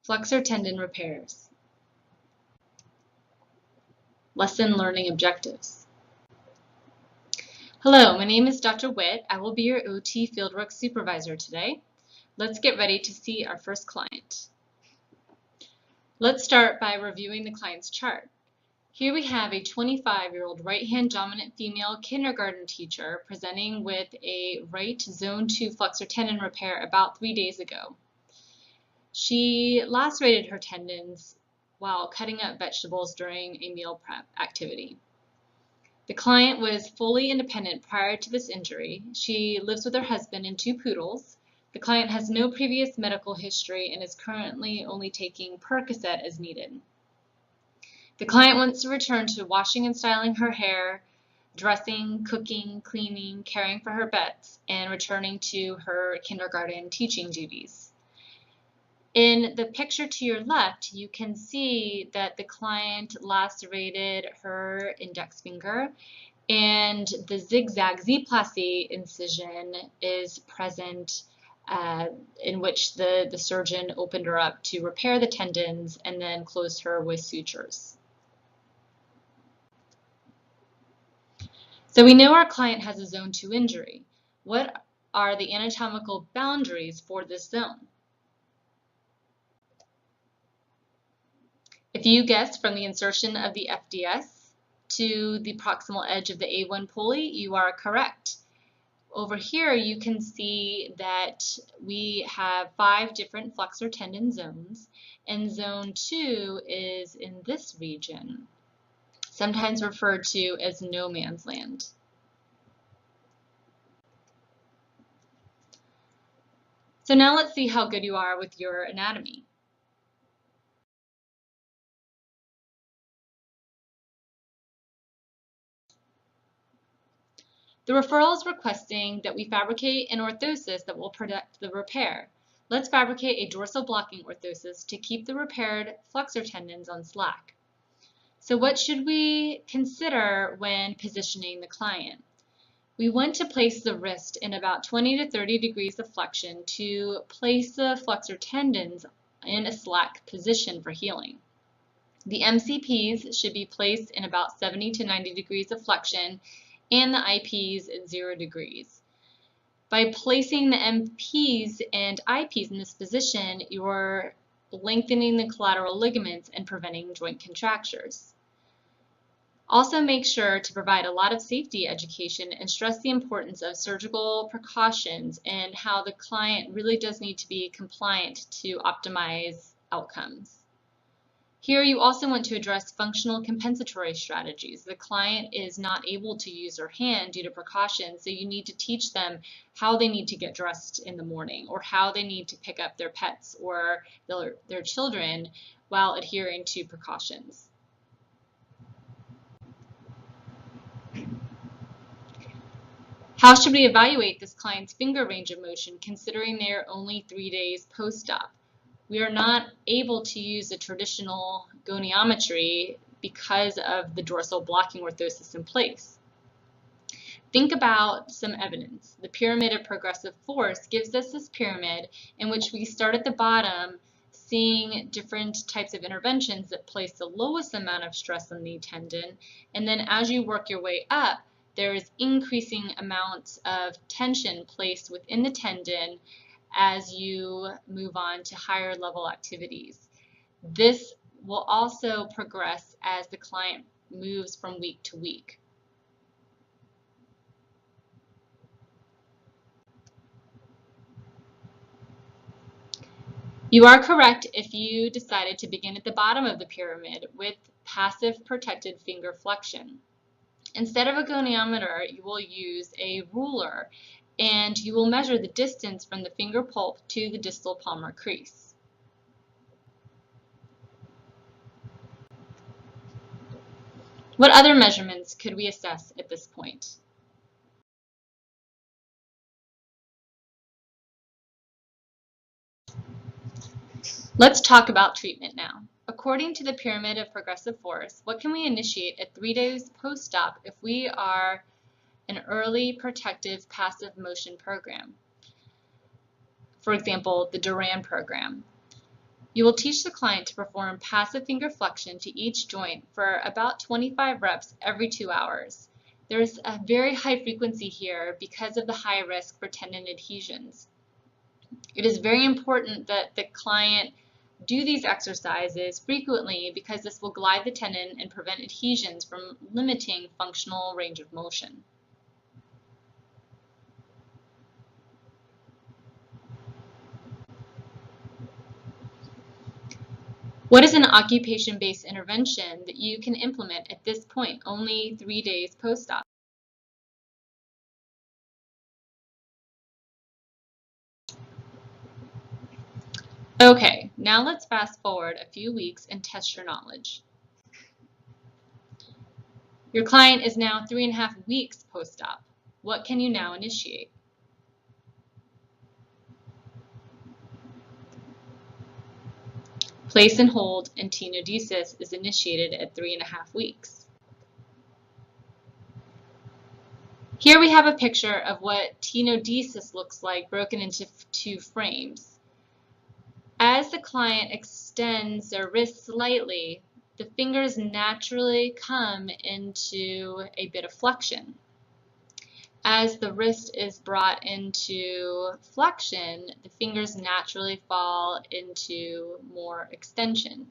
Flexor tendon repairs. Lesson learning objectives. Hello, my name is Dr. Witt. I will be your OT Fieldwork Supervisor today. Let's get ready to see our first client. Let's start by reviewing the client's chart. Here we have a 25-year-old right-hand dominant female kindergarten teacher presenting with a right zone 2 flexor tendon repair about 3 days ago. She lacerated her tendons while cutting up vegetables during a meal prep activity. The client was fully independent prior to this injury. She lives with her husband and 2 poodles. The client has no previous medical history and is currently only taking Percocet as needed. The client wants to return to washing and styling her hair, dressing, cooking, cleaning, caring for her pets, and returning to her kindergarten teaching duties. In the picture to your left, you can see that the client lacerated her index finger, and the zigzag Z-plasty incision is present, in which the surgeon opened her up to repair the tendons and then closed her with sutures. So we know our client has a zone 2 injury. What are the anatomical boundaries for this zone? If you guessed from the insertion of the FDS to the proximal edge of the A1 pulley, you are correct. Over here, you can see that we have 5 different flexor tendon zones, and zone 2 is in this region, sometimes referred to as no man's land. So now let's see how good you are with your anatomy. The referral is requesting that we fabricate an orthosis that will protect the repair. Let's fabricate a dorsal blocking orthosis to keep the repaired flexor tendons on slack. So what should we consider when positioning the client? We want to place the wrist in about 20 to 30 degrees of flexion to place the flexor tendons in a slack position for healing. The MCPs should be placed in about 70 to 90 degrees of flexion and the IPs at 0 degrees. By placing the MPs and IPs in this position, you're lengthening the collateral ligaments and preventing joint contractures. Also make sure to provide a lot of safety education and stress the importance of surgical precautions and how the client really does need to be compliant to optimize outcomes. Here you also want to address functional compensatory strategies. The client is not able to use their hand due to precautions, so you need to teach them how they need to get dressed in the morning or how they need to pick up their pets or their children while adhering to precautions. How should we evaluate this client's finger range of motion considering they are only 3 days post-op? We are not able to use a traditional goniometry because of the dorsal blocking orthosis in place. Think about some evidence. The pyramid of progressive force gives us this pyramid in which we start at the bottom, seeing different types of interventions that place the lowest amount of stress on the tendon, and then as you work your way up, there is increasing amounts of tension placed within the tendon as you move on to higher level activities. This will also progress as the client moves from week to week. You are correct if you decided to begin at the bottom of the pyramid with passive protected finger flexion. Instead of a goniometer, you will use a ruler, and you will measure the distance from the finger pulp to the distal palmar crease. What other measurements could we assess at this point? Let's talk about treatment now. According to the pyramid of progressive force, what can we initiate at 3 days post-op if we are an early protective passive motion program? For example, the Duran program. You will teach the client to perform passive finger flexion to each joint for about 25 reps every 2 hours. There's a very high frequency here because of the high risk for tendon adhesions. It is very important that the client do these exercises frequently because this will glide the tendon and prevent adhesions from limiting functional range of motion. What is an occupation-based intervention that you can implement at this point, only 3 days post-op? Okay, now let's fast forward a few weeks and test your knowledge. Your client is now 3.5 weeks post-op. What can you now initiate? Place and hold and tenodesis is initiated at 3.5 weeks. Here we have a picture of what tenodesis looks like broken into 2 frames. As the client extends their wrist slightly, the fingers naturally come into a bit of flexion. As the wrist is brought into flexion, the fingers naturally fall into more extension.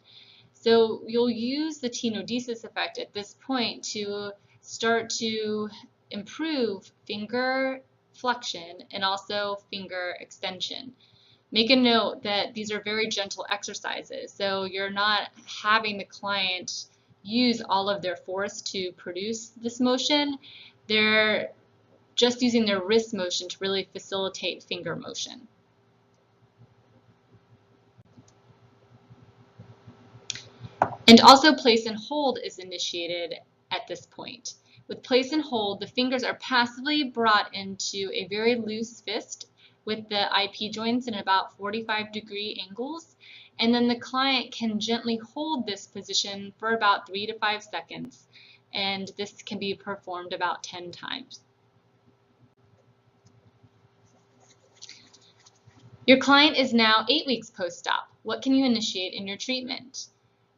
So you'll use the tenodesis effect at this point to start to improve finger flexion and also finger extension. Make a note that these are very gentle exercises, so you're not having the client use all of their force to produce this motion. They're just using their wrist motion to really facilitate finger motion. And also place and hold is initiated at this point. With place and hold, the fingers are passively brought into a very loose fist with the IP joints in about 45-degree angles, and then the client can gently hold this position for about 3 to 5 seconds, and this can be performed about 10 times. Your client is now 8 weeks post-op. What can you initiate in your treatment?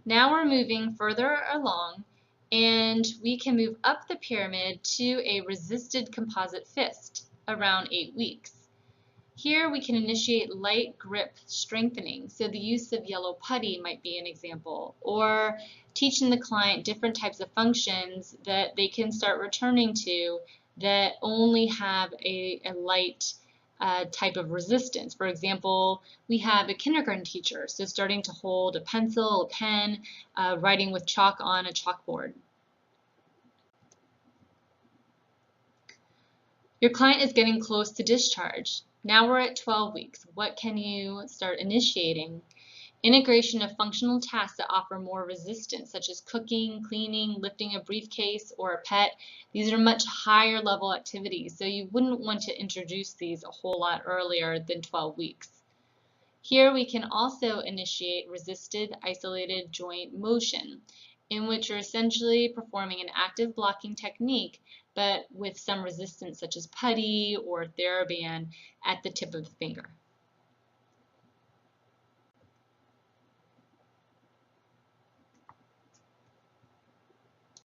Now we're moving further along, and we can move up the pyramid to a resisted composite fist around 8 weeks. Here we can initiate light grip strengthening, so the use of yellow putty might be an example, or teaching the client different types of functions that they can start returning to that only have a light type of resistance. For example, we have a kindergarten teacher, so starting to hold a pencil, a pen, writing with chalk on a chalkboard. Your client is getting close to discharge. Now we're at 12 weeks. What can you start initiating? Integration of functional tasks that offer more resistance, such as cooking, cleaning, lifting a briefcase or a pet. These are much higher level activities, so you wouldn't want to introduce these a whole lot earlier than 12 weeks. Here we can also initiate resisted isolated joint motion, in which you're essentially performing an active blocking technique, but with some resistance such as putty or TheraBand at the tip of the finger.